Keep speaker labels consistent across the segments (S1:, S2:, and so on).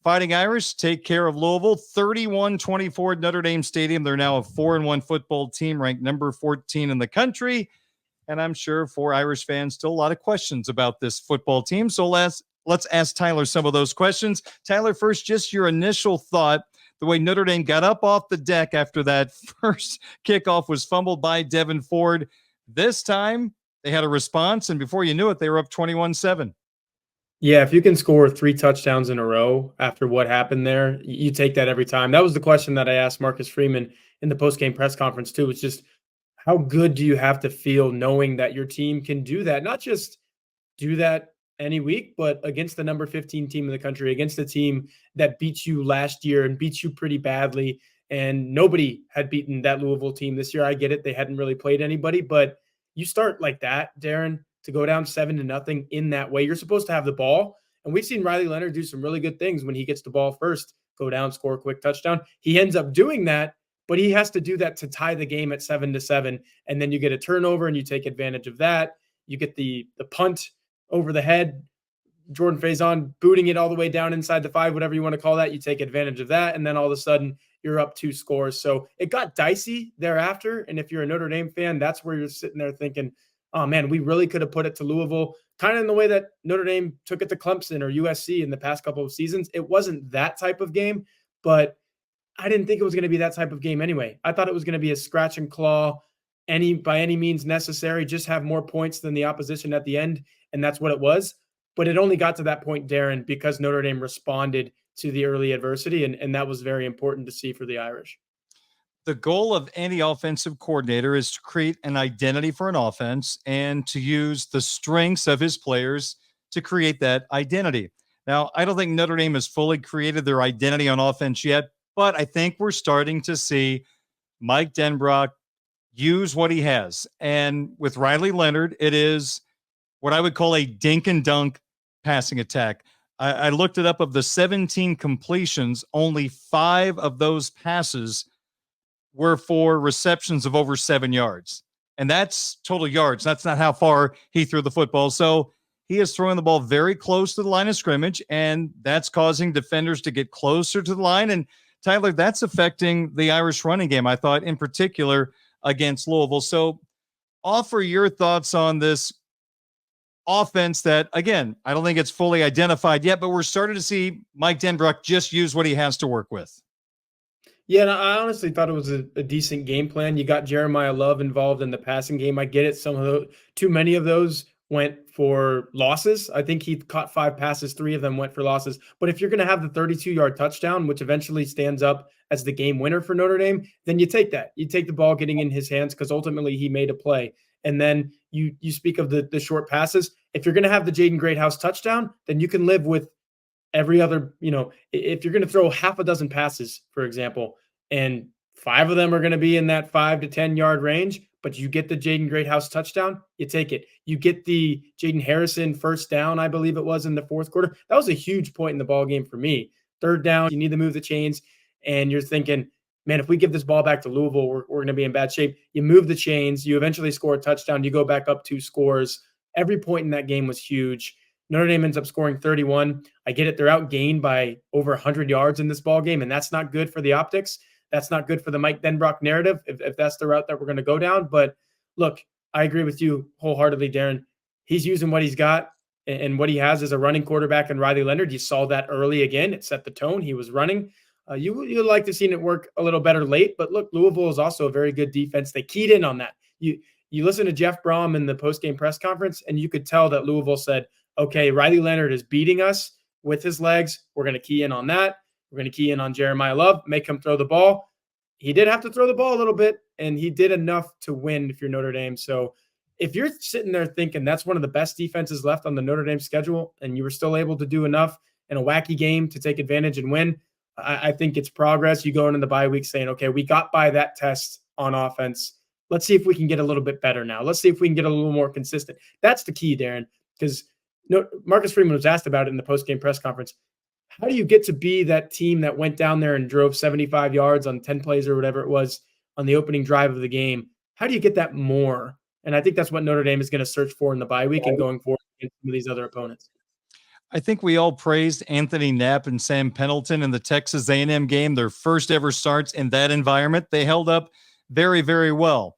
S1: Fighting Irish take care of Louisville 31-24 at Notre Dame Stadium. They're now a 4-1 football team, ranked number 14 in the country. And I'm sure for Irish fans, still a lot of questions about this football team. So let's ask Tyler some of those questions. Tyler, first, just your initial thought, the way Notre Dame got up off the deck after that first kickoff was fumbled by Devin Ford. This time, they had a response, and before you knew it, they were up 21-7.
S2: Yeah, if you can score 3 touchdowns in a row after what happened there, you take that every time. That was the question that I asked Marcus Freeman in the post-game press conference too. It's just, how good do you have to feel knowing that your team can do that? Not just do that any week, but against the number 15 team in the country, against a team that beat you last year and beat you pretty badly. And nobody had beaten that Louisville team this year. I get it. They hadn't really played anybody, but you start like that, Darren, to go down 7-0 in that way. You're supposed to have the ball. And we've seen Riley Leonard do some really good things when he gets the ball first, go down, score a quick touchdown. He ends up doing that, but he has to do that to tie the game at 7-7. And then you get a turnover and you take advantage of that. You get the punt over the head, Jordan Faison booting it all the way down inside the 5, whatever you want to call that. You take advantage of that. And then all of a sudden you're up 2 scores. So it got dicey thereafter. And if you're a Notre Dame fan, that's where you're sitting there thinking, oh man, we really could have put it to Louisville, kind of in the way that Notre Dame took it to Clemson or USC in the past couple of seasons. It wasn't that type of game, but I didn't think it was going to be that type of game anyway. I thought it was going to be a scratch and claw, by any means necessary, just have more points than the opposition at the end. And that's what it was. But it only got to that point, Darren, because Notre Dame responded to the early adversity. And that was very important to see for the Irish.
S1: The goal of any offensive coordinator is to create an identity for an offense and to use the strengths of his players to create that identity. Now, I don't think Notre Dame has fully created their identity on offense yet, but I think we're starting to see Mike Denbrock use what he has. And with Riley Leonard, it is what I would call a dink and dunk passing attack. I looked it up. Of the 17 completions, only 5 of those passes were for receptions of over 7 yards. And that's total yards. That's not how far he threw the football. So he is throwing the ball very close to the line of scrimmage, and that's causing defenders to get closer to the line. And Tyler, that's affecting the Irish running game, I thought, in particular against Louisville. So offer your thoughts on this offense that, again, I don't think it's fully identified yet, but we're starting to see Mike Denbrock just use what he has to work with.
S2: Yeah, and I honestly thought it was a decent game plan. You got Jeremiah Love involved in the passing game. I get it. Some of those, too many of those went for losses. I think he caught 5 passes. 3 of them went for losses. But if you're going to have the 32-yard touchdown, which eventually stands up as the game winner for Notre Dame, then you take that. You take the ball getting in his hands because ultimately he made a play. And then you speak of the short passes. If you're going to have the Jaden Greathouse touchdown, then you can live with every other, if you're going to throw half a dozen passes, for example, and 5 of them are going to be in that 5 to 10 yard range, but you get the Jaden Greathouse touchdown, you take it. You get the Jaden Harrison first down, I believe it was in the 4th quarter. That was a huge point in the ball game for me. 3rd down, you need to move the chains, and you're thinking, man, if we give this ball back to Louisville, we're going to be in bad shape. You move the chains, you eventually score a touchdown, you go back up 2 scores. Every point in that game was huge. Notre Dame ends up scoring 31. I get it. They're outgained by over 100 yards in this ball game, and that's not good for the optics. That's not good for the Mike Denbrock narrative if that's the route that we're going to go down. But look, I agree with you wholeheartedly, Darren. He's using what he's got, and what he has is a running quarterback in Riley Leonard. You saw that early again. It set the tone. He was running. You'd like to see it work a little better late, but look, Louisville is also a very good defense. They keyed in on that. You listen to Jeff Brom in the postgame press conference, and you could tell that Louisville said, okay, Riley Leonard is beating us with his legs. We're going to key in on that. We're going to key in on Jeremiah Love, make him throw the ball. He did have to throw the ball a little bit, and he did enough to win if you're Notre Dame. So if you're sitting there thinking that's one of the best defenses left on the Notre Dame schedule, and you were still able to do enough in a wacky game to take advantage and win, I think it's progress. You go into the bye week saying, okay, we got by that test on offense. Let's see if we can get a little bit better now. Let's see if we can get a little more consistent. That's the key, Darren, because Marcus Freeman was asked about it in the post-game press conference. How do you get to be that team that went down there and drove 75 yards on 10 plays or whatever it was on the opening drive of the game? How do you get that more? And I think that's what Notre Dame is going to search for in the bye week and going forward against some of these other opponents.
S1: I think we all praised Anthony Knapp and Sam Pendleton in the Texas A&M game, their first ever starts in that environment. They held up very, very well.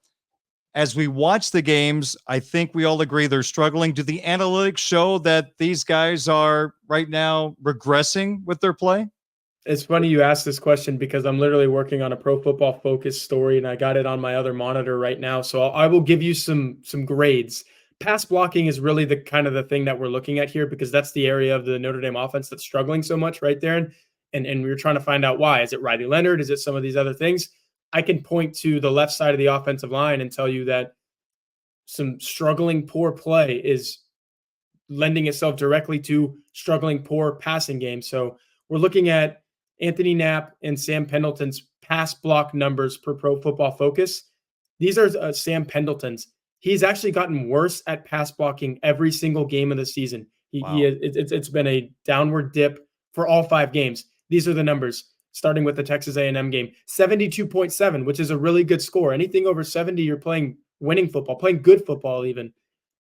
S1: As we watch the games, I think we all agree they're struggling. Do the analytics show that these guys are right now regressing with their play?
S2: It's funny you asked this question because I'm literally working on a Pro Football Focus story, and I got it on my other monitor right now. So I will give you some grades. Pass blocking is really the kind of the thing that we're looking at here because that's the area of the Notre Dame offense that's struggling so much right there. And we were trying to find out why. Is it Riley Leonard? Is it some of these other things? I can point to the left side of the offensive line and tell you that some struggling poor play is lending itself directly to struggling poor passing game. So we're looking at Anthony Knapp and Sam Pendleton's pass block numbers per Pro Football Focus. These are Sam Pendleton's. He's actually gotten worse at pass blocking every single game of the season.
S1: Wow.
S2: It's been a downward dip for all 5 games. These are the numbers, starting with the Texas A&M game. 72.7, which is a really good score. Anything over 70, you're playing winning football, playing good football even.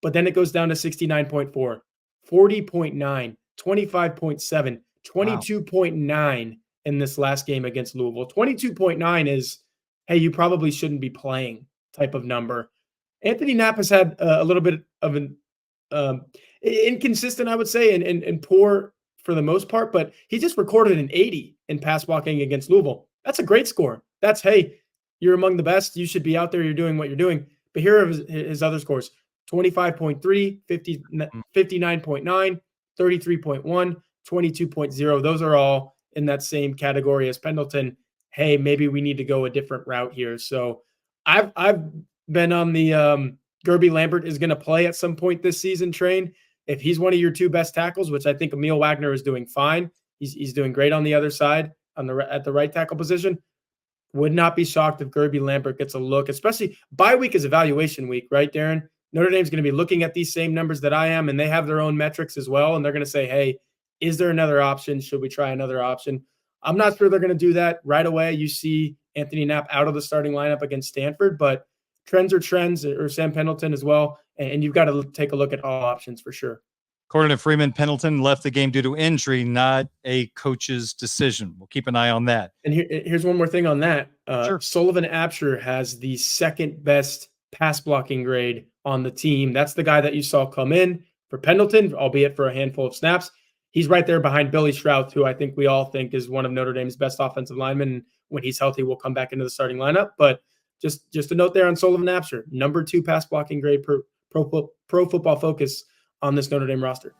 S2: But then it goes down to 69.4, 40.9, 25.7, 22.9 in this last game against Louisville. 22.9 is, hey, you probably shouldn't be playing type of number. Anthony Knapp has had a little bit of an inconsistent, I would say, and poor for the most part, but he just recorded an 80 in pass blocking against Louisville. That's a great score. That's, hey, you're among the best. You should be out there. You're doing what you're doing. But here are his other scores: 25.3, 59.9, 33.1, 22.0. Those are all in that same category as Pendleton. Hey, maybe we need to go a different route here. So I've been on the Gerby Lambert is going to play at some point this season train. If he's one of your 2 best tackles, which I think Emil Wagner is doing fine, he's doing great on the other side at the right tackle position. Would not be shocked if Gerby Lambert gets a look, especially bye week is evaluation week, right, Darren? Notre Dame's going to be looking at these same numbers that I am, and they have their own metrics as well. And they're going to say, hey, is there another option? Should we try another option? I'm not sure they're going to do that right away. You see Anthony Knapp out of the starting lineup against Stanford, but trends are trends, or Sam Pendleton as well. And you've got to take a look at all options for sure.
S1: According to Freeman, Pendleton left the game due to injury, not a coach's decision. We'll keep an eye on that.
S2: And here's one more thing on that.
S1: Sure.
S2: Sullivan Absher has the second best pass blocking grade on the team. That's the guy that you saw come in for Pendleton, albeit for a handful of snaps. He's right there behind Billy Strouth, who I think we all think is one of Notre Dame's best offensive linemen. And when he's healthy, will come back into the starting lineup. But just a note there on Sullivan Absher, number 2 pass blocking grade per Pro Football Focus on this Notre Dame roster.